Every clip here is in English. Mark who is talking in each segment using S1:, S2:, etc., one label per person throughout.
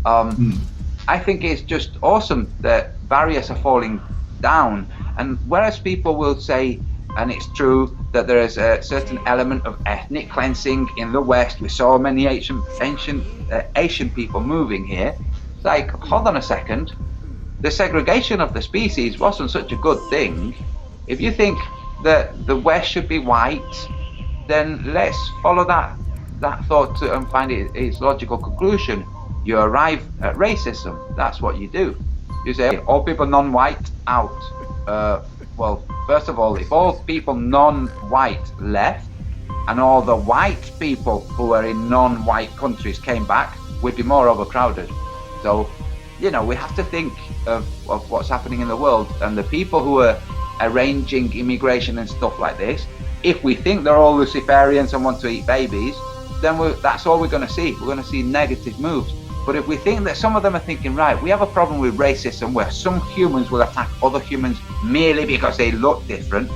S1: I think it's just awesome that barriers are falling down. And whereas people will say, and it's true, that there is a certain element of ethnic cleansing in the West with so many ancient Asian people moving here, it's like, hold on a second. The segregation of the species wasn't such a good thing. If you think that the West should be white, then let's follow that thought and find its logical conclusion. You arrive at racism. That's what you do. You say, all people non-white, out. Well, first of all, if all people non-white left and all the white people who were in non-white countries came back, we'd be more overcrowded. So, you know, we have to think of what's happening in the world, and the people who are arranging immigration and stuff like this, if we think they're all Luciferians and want to eat babies, then that's all we're going to see. We're going to see negative moves. But if we think that some of them are thinking, right, we have a problem with racism where some humans will attack other humans merely because they look different,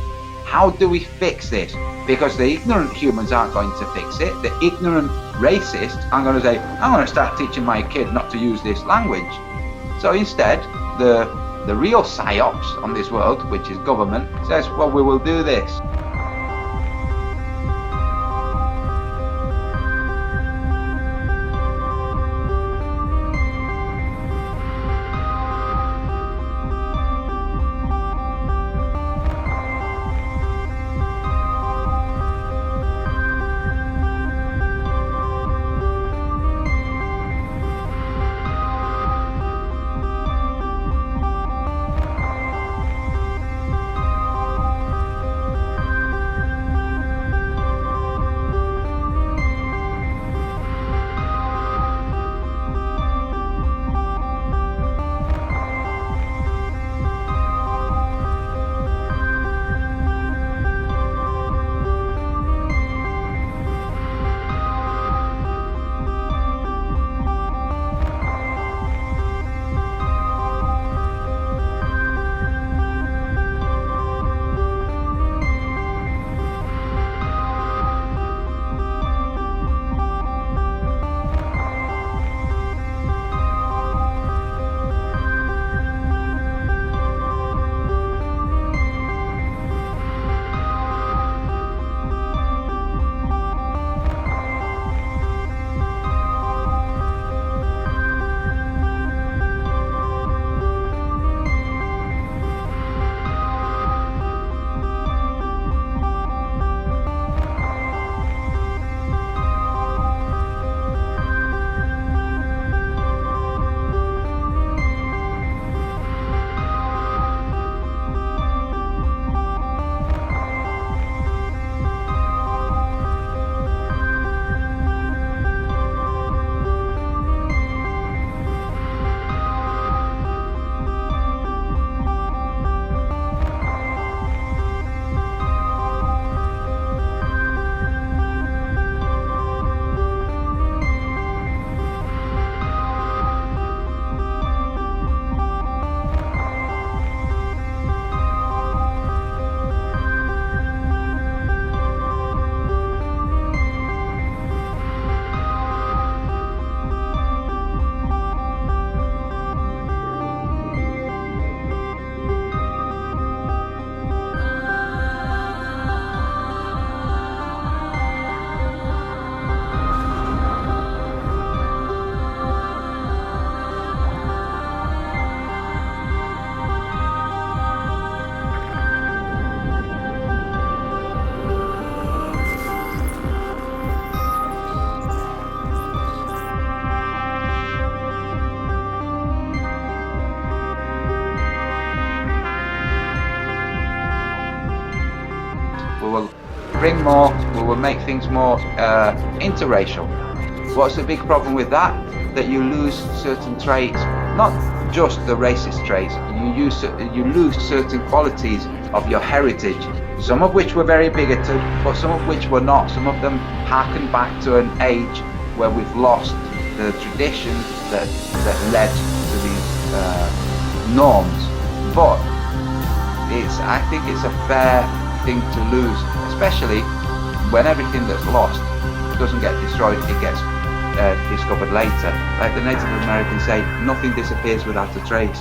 S1: how do we fix this? Because the ignorant humans aren't going to fix it. The ignorant racists are going to say, I'm going to start teaching my kid not to use this language. So instead, the real psyops on this world, which is government, says, well, we will do this. bring more, we will make things more interracial. What's the big problem with that? That you lose certain traits, not just the racist traits, you lose certain qualities of your heritage, some of which were very bigoted, but some of which were not. Some of them harken back to an age where we've lost the traditions that led to these norms. But I think it's a fair thing to lose, especially when everything that's lost doesn't get destroyed, it gets discovered later. Like the Native Americans say, nothing disappears without a trace.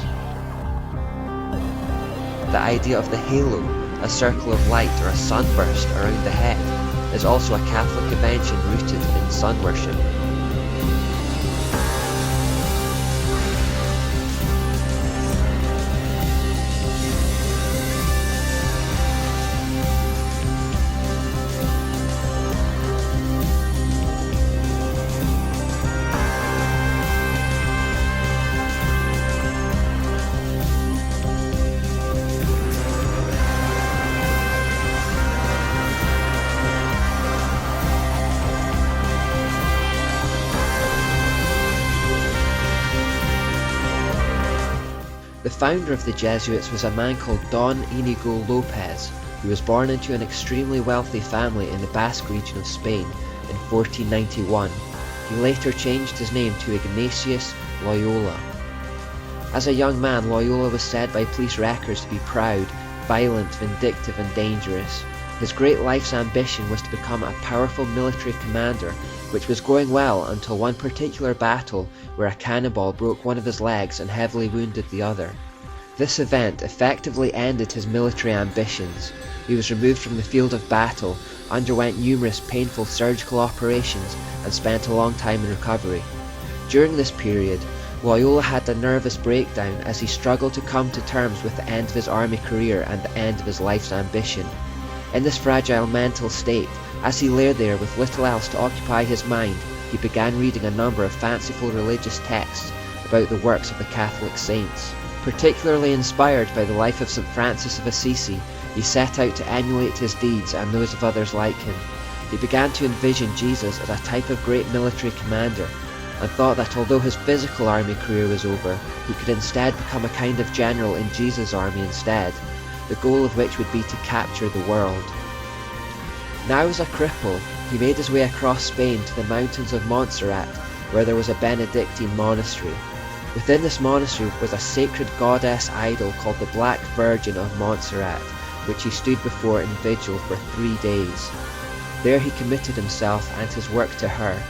S2: The idea of the halo, a circle of light or a sunburst around the head, is also a Catholic invention rooted in sun worship. The founder of the Jesuits was a man called Don Inigo Lopez, who was born into an extremely wealthy family in the Basque region of Spain in 1491. He later changed his name to Ignatius Loyola. As a young man, Loyola was said by police records to be proud, violent, vindictive and dangerous. His great life's ambition was to become a powerful military commander, which was going well until one particular battle where a cannonball broke one of his legs and heavily wounded the other. This event effectively ended his military ambitions. He was removed from the field of battle, underwent numerous painful surgical operations, and spent a long time in recovery. During this period, Loyola had a nervous breakdown as he struggled to come to terms with the end of his army career and the end of his life's ambition. In this fragile mental state, as he lay there with little else to occupy his mind, he began reading a number of fanciful religious texts about the works of the Catholic saints. Particularly inspired by the life of St. Francis of Assisi, he set out to emulate his deeds and those of others like him. He began to envision Jesus as a type of great military commander, and thought that although his physical army career was over, he could instead become a kind of general in Jesus' army instead, the goal of which would be to capture the world. Now as a cripple, he made his way across Spain to the mountains of Montserrat, where there was a Benedictine monastery. Within this monastery was a sacred goddess idol called the Black Virgin of Montserrat, which he stood before in vigil for 3 days. There he committed himself and his work to her.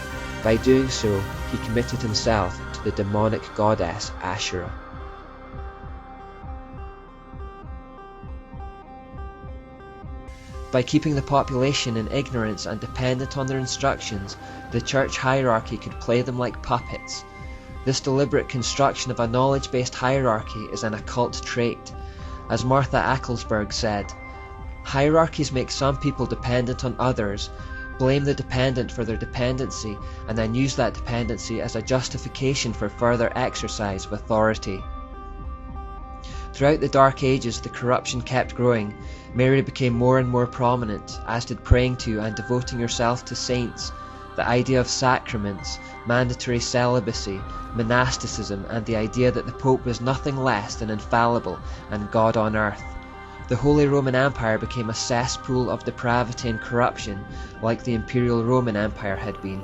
S2: By doing so, he committed himself to the demonic goddess Asherah. By keeping the population in ignorance and dependent on their instructions, the church hierarchy could play them like puppets. This deliberate construction of a knowledge-based hierarchy is an occult trait. As Martha Acklesberg said, "Hierarchies make some people dependent on others, blame the dependent for their dependency, and then use that dependency as a justification for further exercise of authority." Throughout the Dark Ages, the corruption kept growing. Mary became more and more prominent, as did praying to and devoting yourself to saints, the idea of sacraments, mandatory celibacy, monasticism, and the idea that the Pope was nothing less than infallible and God on earth. The Holy Roman Empire became a cesspool of depravity and corruption, like the Imperial Roman Empire had been.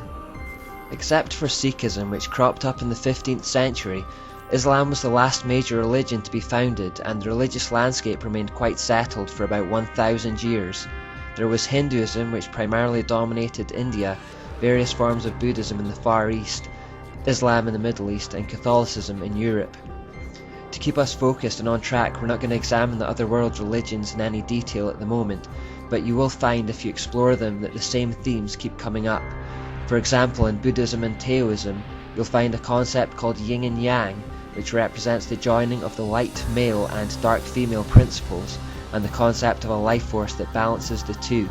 S2: Except for Sikhism, which cropped up in the 15th century, Islam was the last major religion to be founded, and the religious landscape remained quite settled for about 1,000 years. There was Hinduism, which primarily dominated India, various forms of Buddhism in the Far East, Islam in the Middle East, and Catholicism in Europe. To keep us focused and on track, we're not going to examine the other world religions in any detail at the moment, but you will find if you explore them that the same themes keep coming up. For example, in Buddhism and Taoism, you'll find a concept called yin and yang, which represents the joining of the light male and dark female principles, and the concept of a life force that balances the two.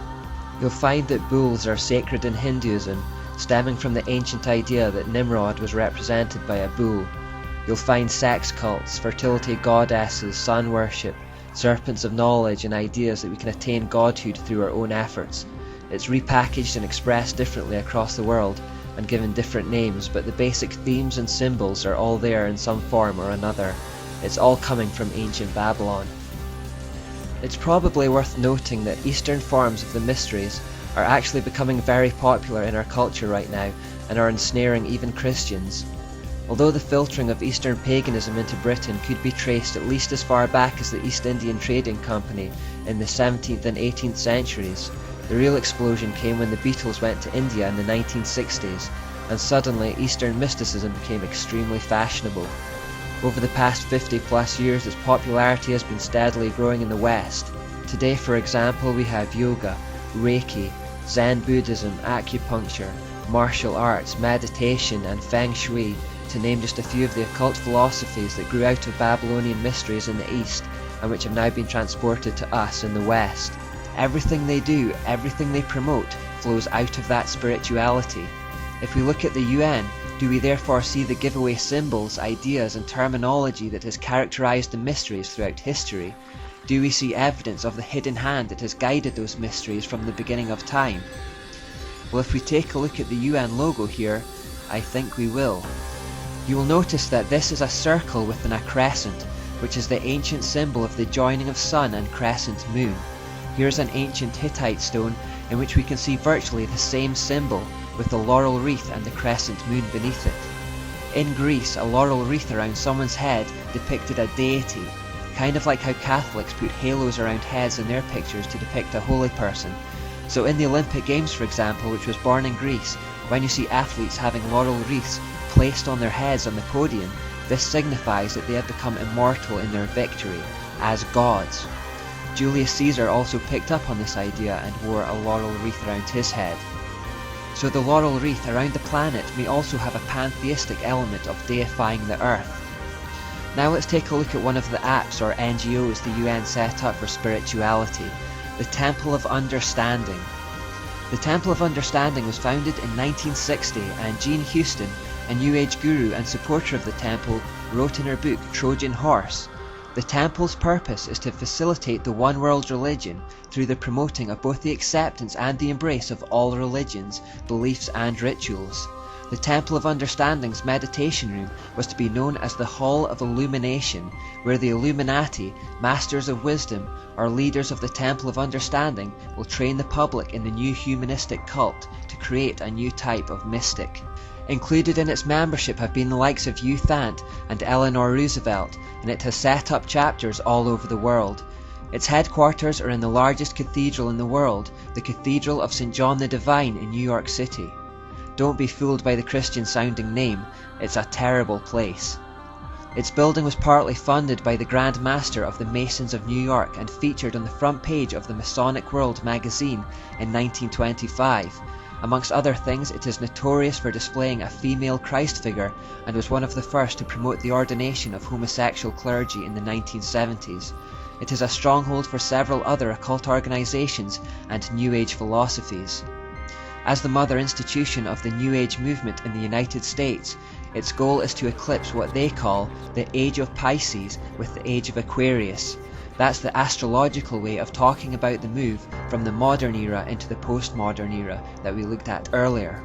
S2: You'll find that bulls are sacred in Hinduism, stemming from the ancient idea that Nimrod was represented by a bull. You'll find sex cults, fertility goddesses, sun worship, serpents of knowledge, and ideas that we can attain godhood through our own efforts. It's repackaged and expressed differently across the world, and given different names, but the basic themes and symbols are all there in some form or another. It's all coming from ancient Babylon. It's probably worth noting that Eastern forms of the mysteries are actually becoming very popular in our culture right now, and are ensnaring even Christians. Although the filtering of Eastern paganism into Britain could be traced at least as far back as the East Indian Trading Company in the 17th and 18th centuries, the real explosion came when the Beatles went to India in the 1960s, and suddenly Eastern mysticism became extremely fashionable. Over the past 50 plus years, its popularity has been steadily growing in the West. Today, for example, we have yoga, Reiki, Zen Buddhism, acupuncture, martial arts, meditation, and Feng Shui, to name just a few of the occult philosophies that grew out of Babylonian mysteries in the East, and which have now been transported to us in the West. Everything they do, everything they promote, flows out of that spirituality. If we look at the UN, do we therefore see the giveaway symbols, ideas, and terminology that has characterized the mysteries throughout history? Do we see evidence of the hidden hand that has guided those mysteries from the beginning of time? Well, if we take a look at the UN logo here, I think we will. You will notice that this is a circle within a crescent, which is the ancient symbol of the joining of sun and crescent moon. Here's an ancient Hittite stone in which we can see virtually the same symbol, with the laurel wreath and the crescent moon beneath it. In Greece, a laurel wreath around someone's head depicted a deity, kind of like how Catholics put halos around heads in their pictures to depict a holy person. So in the Olympic Games, for example, which was born in Greece, when you see athletes having laurel wreaths placed on their heads on the podium, this signifies that they have become immortal in their victory, as gods. Julius Caesar also picked up on this idea and wore a laurel wreath around his head. So the laurel wreath around the planet may also have a pantheistic element of deifying the earth. Now let's take a look at one of the apps or NGOs the UN set up for spirituality, the Temple of Understanding. The Temple of Understanding was founded in 1960, and Jean Houston, a New Age guru and supporter of the temple, wrote in her book Trojan Horse, "The temple's purpose is to facilitate the one world religion through the promoting of both the acceptance and the embrace of all religions, beliefs and rituals. The Temple of Understanding's meditation room was to be known as the Hall of Illumination, where the Illuminati, Masters of Wisdom, or leaders of the Temple of Understanding will train the public in the new humanistic cult to create a new type of mystic." Included in its membership have been the likes of Hugh Thant and Eleanor Roosevelt, and it has set up chapters all over the world. Its headquarters are in the largest cathedral in the world, the Cathedral of St. John the Divine in New York City. Don't be fooled by the Christian-sounding name, it's a terrible place. Its building was partly funded by the Grand Master of the Masons of New York and featured on the front page of the Masonic World magazine in 1925. Amongst other things, it is notorious for displaying a female Christ figure and was one of the first to promote the ordination of homosexual clergy in the 1970s. It is a stronghold for several other occult organizations and New Age philosophies. As the mother institution of the New Age movement in the United States, its goal is to eclipse what they call the Age of Pisces with the Age of Aquarius. That's the astrological way of talking about the move from the modern era into the postmodern era that we looked at earlier.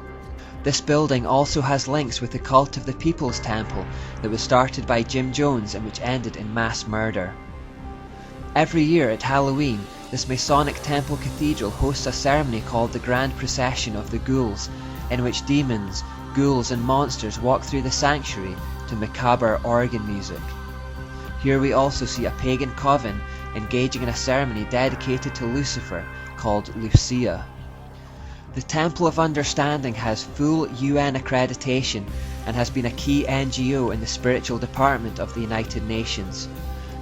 S2: This building also has links with the cult of the People's Temple that was started by Jim Jones and which ended in mass murder. Every year at Halloween, this Masonic temple cathedral hosts a ceremony called the Grand Procession of the Ghouls, in which demons, ghouls and monsters walk through the sanctuary to macabre organ music. Here we also see a pagan coven engaging in a ceremony dedicated to Lucifer called Lucia. The Temple of Understanding has full UN accreditation and has been a key NGO in the spiritual department of the United Nations.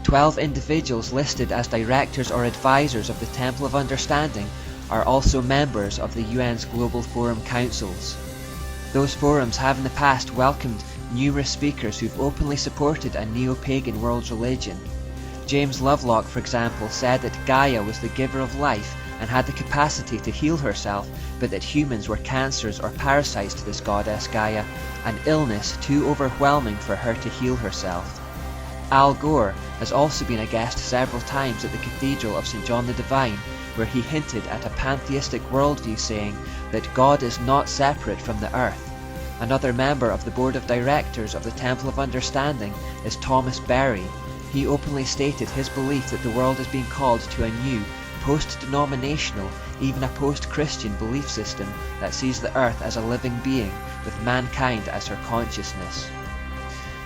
S2: 12 individuals listed as directors or advisors of the Temple of Understanding are also members of the UN's Global Forum Councils. Those forums have in the past welcomed numerous speakers who've openly supported a neo-pagan world religion. James Lovelock, for example, said that Gaia was the giver of life and had the capacity to heal herself, but that humans were cancers or parasites to this goddess Gaia, an illness too overwhelming for her to heal herself. Al Gore has also been a guest several times at the Cathedral of St. John the Divine, where he hinted at a pantheistic worldview, saying that God is not separate from the earth. Another member of the board of directors of the Temple of Understanding is Thomas Berry. He openly stated his belief that the world is being called to a new, post-denominational, even a post-Christian belief system that sees the earth as a living being, with mankind as her consciousness.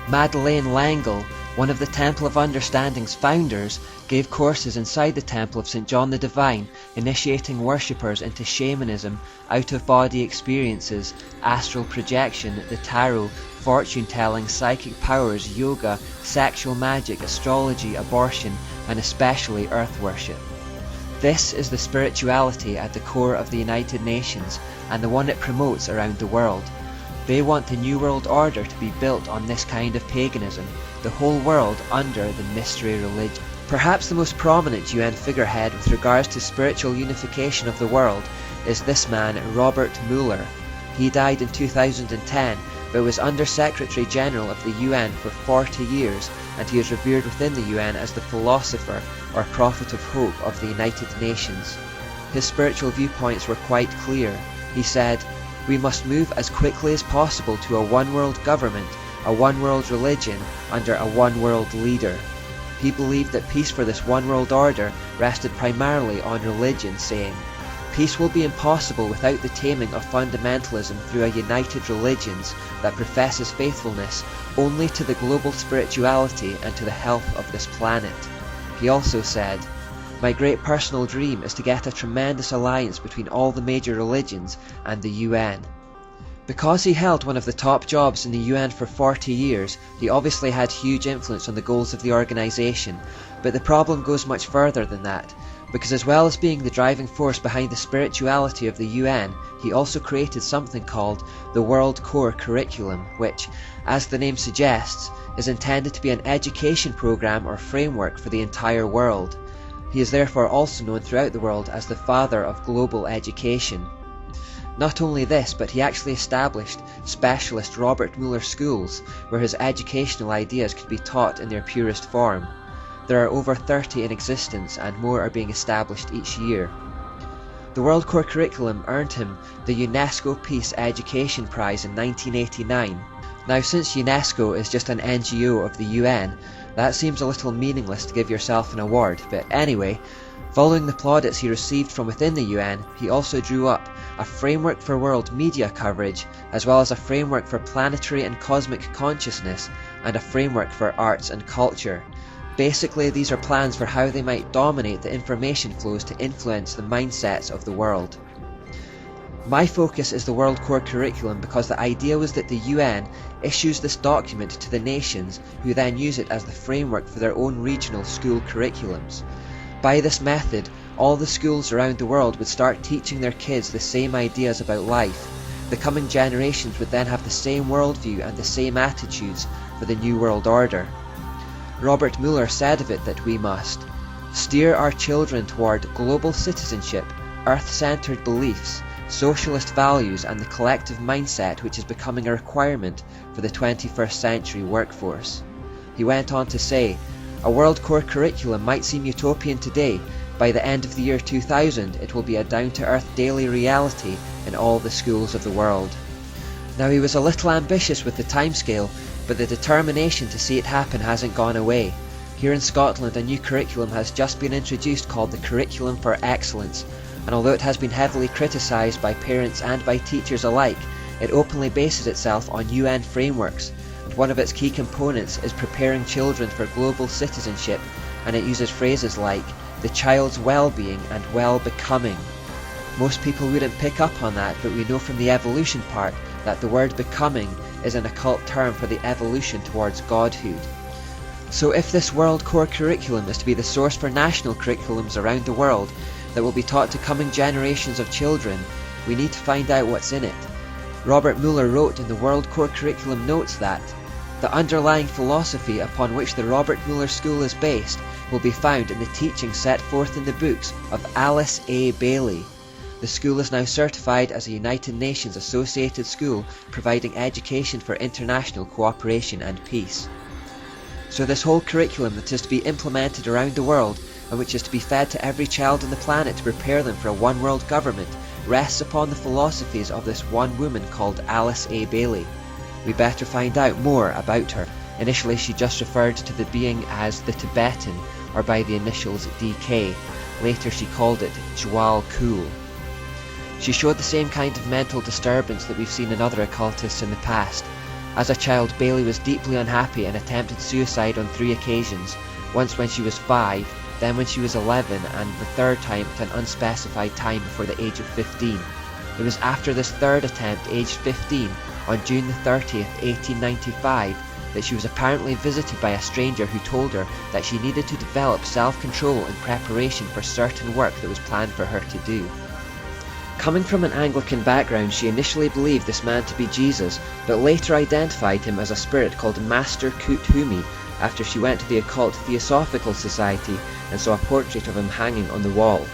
S2: Madeleine L'Engle, One of the Temple of Understanding's founders gave courses inside the Temple of St. John the Divine, initiating worshippers into shamanism, out-of-body experiences, astral projection, the tarot, fortune-telling, psychic powers, yoga, sexual magic, astrology, abortion, and especially earth worship. This is the spirituality at the core of the United Nations, and the one it promotes around the world. They want the New World Order to be built on this kind of paganism, the whole world under the mystery religion. Perhaps the most prominent UN figurehead with regards to spiritual unification of the world is this man, Robert Mueller. He died in 2010, but was Under Secretary General of the UN for 40 years, and he is revered within the UN as the philosopher or prophet of hope of the United Nations. His spiritual viewpoints were quite clear. He said, "We must move as quickly as possible to a one-world government, a one-world religion, under a one-world leader." He believed that peace for this one-world order rested primarily on religion, saying, "Peace will be impossible without the taming of fundamentalism through a united religions that professes faithfulness only to the global spirituality and to the health of this planet." He also said, "My great personal dream is to get a tremendous alliance between all the major religions and the UN." Because he held one of the top jobs in the UN for 40 years, he obviously had huge influence on the goals of the organisation, but the problem goes much further than that, because as well as being the driving force behind the spirituality of the UN, he also created something called the World Core Curriculum, which, as the name suggests, is intended to be an education program or framework for the entire world. He is therefore also known throughout the world as the father of global education. Not only this, but he actually established specialist Robert Mueller schools where his educational ideas could be taught in their purest form. There are over 30 in existence, and more are being established each year. The World Core Curriculum earned him the UNESCO Peace Education Prize in 1989. Now, since UNESCO is just an NGO of the UN, that seems a little meaningless to give yourself an award, but anyway, following the plaudits he received from within the UN, he also drew up a framework for world media coverage, as well as a framework for planetary and cosmic consciousness, and a framework for arts and culture. Basically, these are plans for how they might dominate the information flows to influence the mindsets of the world. My focus is the World Core Curriculum because the idea was that the UN issues this document to the nations, who then use it as the framework for their own regional school curriculums. By this method, all the schools around the world would start teaching their kids the same ideas about life. The coming generations would then have the same worldview and the same attitudes for the New World Order. Robert Mueller said of it that we must steer our children toward global citizenship, earth-centered beliefs, socialist values, and the collective mindset which is becoming a requirement for the 21st century workforce. He went on to say, "A World Core Curriculum might seem utopian today. By the end of the year 2000, it will be a down-to-earth daily reality in all the schools of the world." Now, he was a little ambitious with the timescale, but the determination to see it happen hasn't gone away. Here in Scotland, a new curriculum has just been introduced called the Curriculum for Excellence, and although it has been heavily criticised by parents and by teachers alike, it openly bases itself on UN frameworks, and one of its key components is preparing children for global citizenship, and it uses phrases like the child's well-being and well-becoming. Most people wouldn't pick up on that, but we know from the evolution part that the word becoming is an occult term for the evolution towards godhood. So if this World Core Curriculum is to be the source for national curriculums around the world that will be taught to coming generations of children, we need to find out what's in it. Robert Mueller wrote in the World Core Curriculum notes that the underlying philosophy upon which the Robert Mueller School is based will be found in the teachings set forth in the books of Alice A. Bailey. The school is now certified as a United Nations associated school providing education for international cooperation and peace. So this whole curriculum that is to be implemented around the world and which is to be fed to every child on the planet to prepare them for a one world government rests upon the philosophies of this one woman called Alice A. Bailey. We better find out more about her. Initially she just referred to the being as the Tibetan, or by the initials DK. Later she called it Jwal Khul. She showed the same kind of mental disturbance that we've seen in other occultists in the past. As a child, Bailey was deeply unhappy and attempted suicide on 3 occasions, once when she was 5, then when she was 11, and the third time at an unspecified time before the age of 15. It was after this third attempt, aged 15, on June the 30th, 1895, that she was apparently visited by a stranger who told her that she needed to develop self-control in preparation for certain work that was planned for her to do. Coming from an Anglican background, she initially believed this man to be Jesus, but later identified him as a spirit called Master Kuthumi after she went to the occult Theosophical Society and saw a portrait of him hanging on the wall.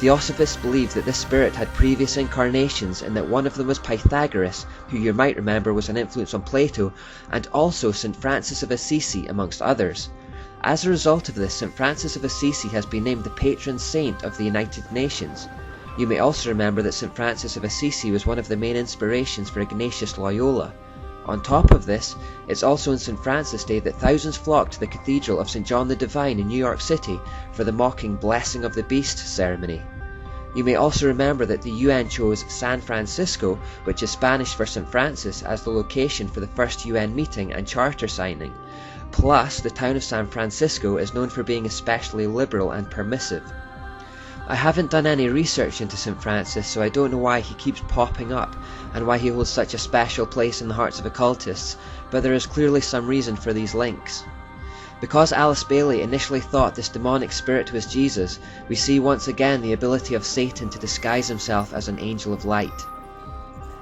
S2: Theosophists believed that this spirit had previous incarnations and that one of them was Pythagoras, who you might remember was an influence on Plato, and also St. Francis of Assisi, amongst others. As a result of this, St. Francis of Assisi has been named the patron saint of the United Nations. You may also remember that St. Francis of Assisi was one of the main inspirations for Ignatius Loyola. On top of this, it's also on St. Francis Day that thousands flocked to the Cathedral of St. John the Divine in New York City for the mocking Blessing of the Beast ceremony. You may also remember that the UN chose San Francisco, which is Spanish for St. Francis, as the location for the first UN meeting and charter signing. Plus, the town of San Francisco is known for being especially liberal and permissive. I haven't done any research into St. Francis, so I don't know why he keeps popping up, and why he holds such a special place in the hearts of occultists, but there is clearly some reason for these links. Because Alice Bailey initially thought this demonic spirit was Jesus, we see once again the ability of Satan to disguise himself as an angel of light.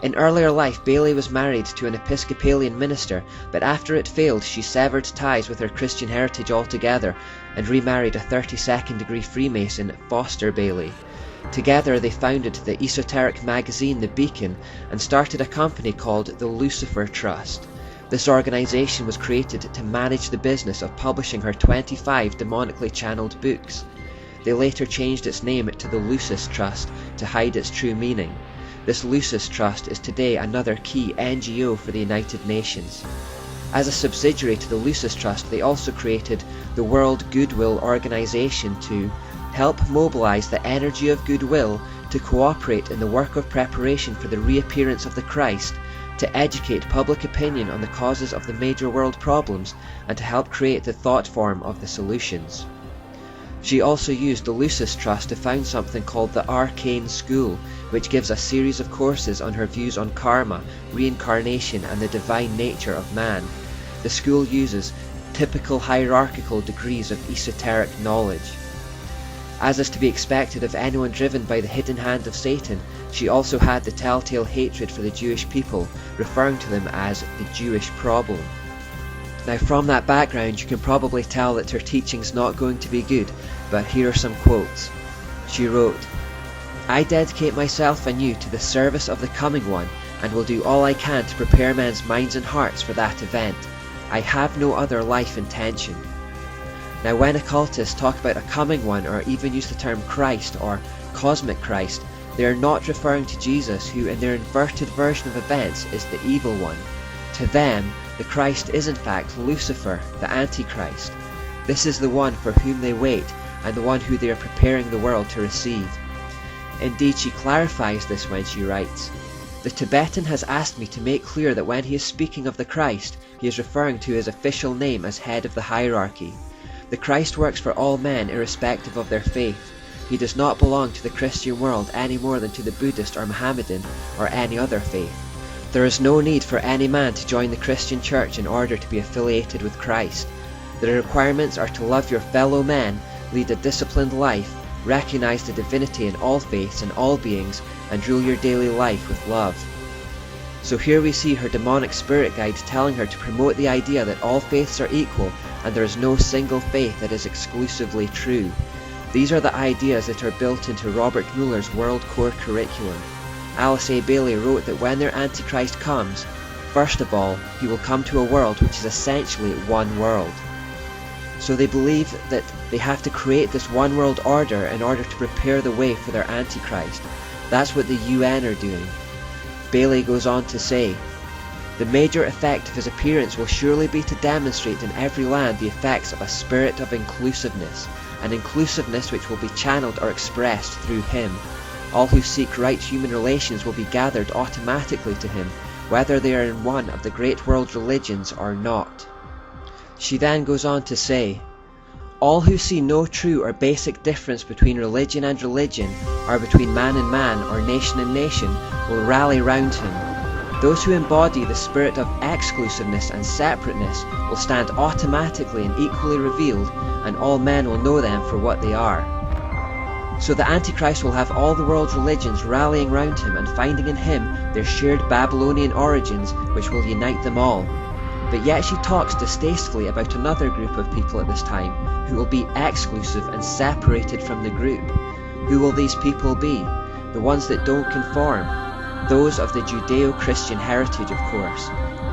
S2: In earlier life, Bailey was married to an Episcopalian minister, but after it failed, she severed ties with her Christian heritage altogether and remarried a 32nd degree Freemason, Foster Bailey. Together they founded the esoteric magazine The Beacon and started a company called the Lucifer Trust. This organization was created to manage the business of publishing her 25 demonically channeled books. They later changed its name to the Lucis Trust to hide its true meaning. This Lucis Trust is today another key NGO for the United Nations. As a subsidiary to the Lucis Trust, they also created the World Goodwill Organization to help mobilize the energy of goodwill to cooperate in the work of preparation for the reappearance of the Christ, to educate public opinion on the causes of the major world problems, and to help create the thought form of the solutions. She also used the Lucis Trust to found something called the Arcane School, which gives a series of courses on her views on karma, reincarnation, and the divine nature of man. The school uses typical hierarchical degrees of esoteric knowledge. As is to be expected of anyone driven by the hidden hand of Satan, she also had the telltale hatred for the Jewish people, referring to them as the Jewish problem. Now from that background you can probably tell that her teaching's not going to be good, but here are some quotes. She wrote, "I dedicate myself anew to the service of the coming one, and will do all I can to prepare men's minds and hearts for that event. I have no other life intention." Now when occultists talk about a coming one, or even use the term Christ or cosmic Christ, they are not referring to Jesus, who in their inverted version of events is the evil one. To them, the Christ is in fact Lucifer, the Antichrist. This is the one for whom they wait, and the one who they are preparing the world to receive. Indeed, she clarifies this when she writes, "The Tibetan has asked me to make clear that when he is speaking of the Christ, he is referring to his official name as head of the hierarchy. The Christ works for all men irrespective of their faith. He does not belong to the Christian world any more than to the Buddhist or Mohammedan or any other faith. There is no need for any man to join the Christian church in order to be affiliated with Christ. The requirements are to love your fellow men, lead a disciplined life, recognize the divinity in all faiths and all beings, and rule your daily life with love." So here we see her demonic spirit guide telling her to promote the idea that all faiths are equal and there is no single faith that is exclusively true. These are the ideas that are built into Robert Muller's World Core curriculum. Alice A. Bailey wrote that when their Antichrist comes, first of all, he will come to a world which is essentially one world. So they believe that they have to create this one world order in order to prepare the way for their Antichrist. That's what the UN are doing. Bailey goes on to say, "The major effect of his appearance will surely be to demonstrate in every land the effects of a spirit of inclusiveness, an inclusiveness which will be channeled or expressed through him. All who seek right human relations will be gathered automatically to him, whether they are in one of the great world religions or not. She then goes on to say, all who see no true or basic difference between religion and religion, or between man and man or nation and nation, will rally round him. Those who embody the spirit of exclusiveness and separateness will stand automatically and equally revealed, and all men will know them for what they are. So the Antichrist will have all the world's religions rallying round him and finding in him their shared Babylonian origins, which will unite them all. But yet she talks distastefully about another group of people at this time, who will be exclusive and separated from the group. Who will these people be? The ones that don't conform. Those of the Judeo-Christian heritage, of course.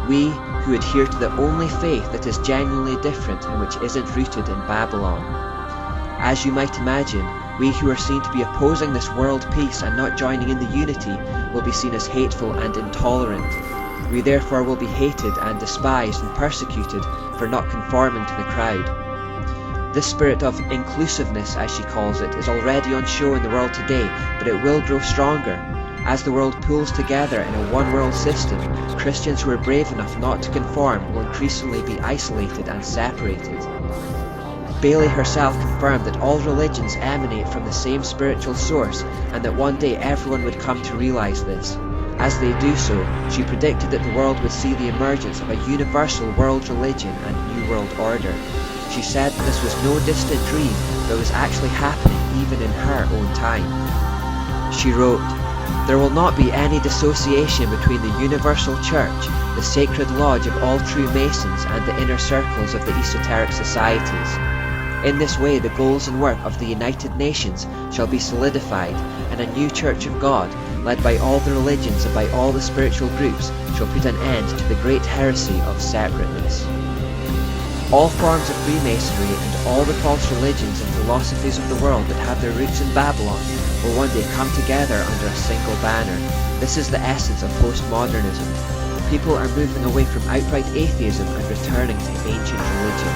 S2: We who adhere to the only faith that is genuinely different and which isn't rooted in Babylon. As you might imagine, we who are seen to be opposing this world peace and not joining in the unity will be seen as hateful and intolerant. We therefore will be hated and despised and persecuted for not conforming to the crowd. This spirit of inclusiveness, as she calls it, is already on show in the world today, but it will grow stronger. As the world pulls together in a one-world system, Christians who are brave enough not to conform will increasingly be isolated and separated. Bailey herself confirmed that all religions emanate from the same spiritual source, and that one day everyone would come to realize this. As they do so, she predicted that the world would see the emergence of a universal world religion and new world order. She said that this was no distant dream, but was actually happening even in her own time. She wrote, "There will not be any dissociation between the universal church, the sacred lodge of all true Masons, and the inner circles of the esoteric societies. In this way the goals and work of the United Nations shall be solidified, and a new Church of God, led by all the religions and by all the spiritual groups, shall put an end to the great heresy of separateness." All forms of Freemasonry and all the false religions and philosophies of the world that have their roots in Babylon will one day come together under a single banner. This is the essence of postmodernism. People are moving away from outright atheism and returning to ancient religion.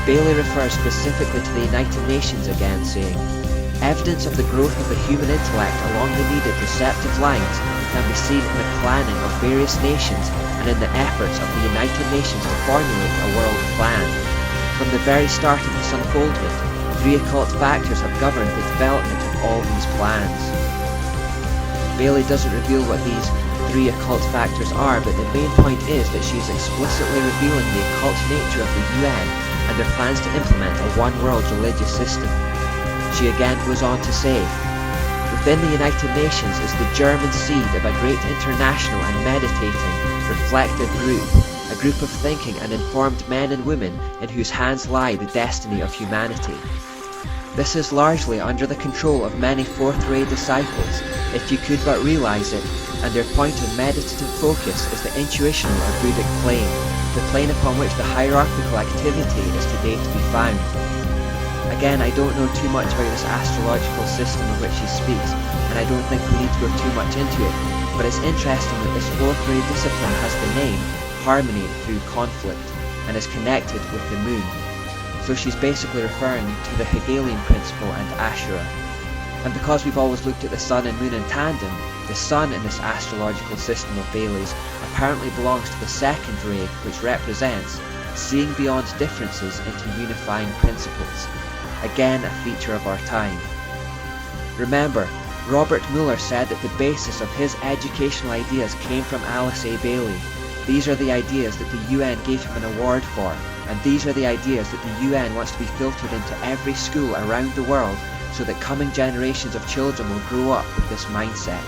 S2: Bailey refers specifically to the United Nations again, saying, "Evidence of the growth of the human intellect along the needed receptive lines can be seen in the planning of various nations and in the efforts of the United Nations to formulate a world plan. From the very start of this unfoldment, three occult factors have governed the development of all these plans." Bailey doesn't reveal what these three occult factors are, but the main point is that she is explicitly revealing the occult nature of the UN and their plans to implement a one-world religious system. She again goes on to say, "Within the United Nations is the German seed of a great international and meditating, reflective group, a group of thinking and informed men and women in whose hands lie the destiny of humanity. This is largely under the control of many fourth-rate disciples, if you could but realize it, and their point of meditative focus is the intuitional or Buddhic plane, the plane upon which the hierarchical activity is today to be found." Again, I don't know too much about this astrological system of which she speaks, and I don't think we need to go too much into it, but it's interesting that this fourth-rate discipline has the name Harmony Through Conflict, and is connected with the moon. So she's basically referring to the Hegelian principle and Ashura. And because we've always looked at the sun and moon in tandem, the sun in this astrological system of Bailey's apparently belongs to the second ray, which represents seeing beyond differences into unifying principles. Again, a feature of our time. Remember, Robert Mueller said that the basis of his educational ideas came from Alice A. Bailey. These are the ideas that the UN gave him an award for, and these are the ideas that the UN wants to be filtered into every school around the world so that coming generations of children will grow up with this mindset.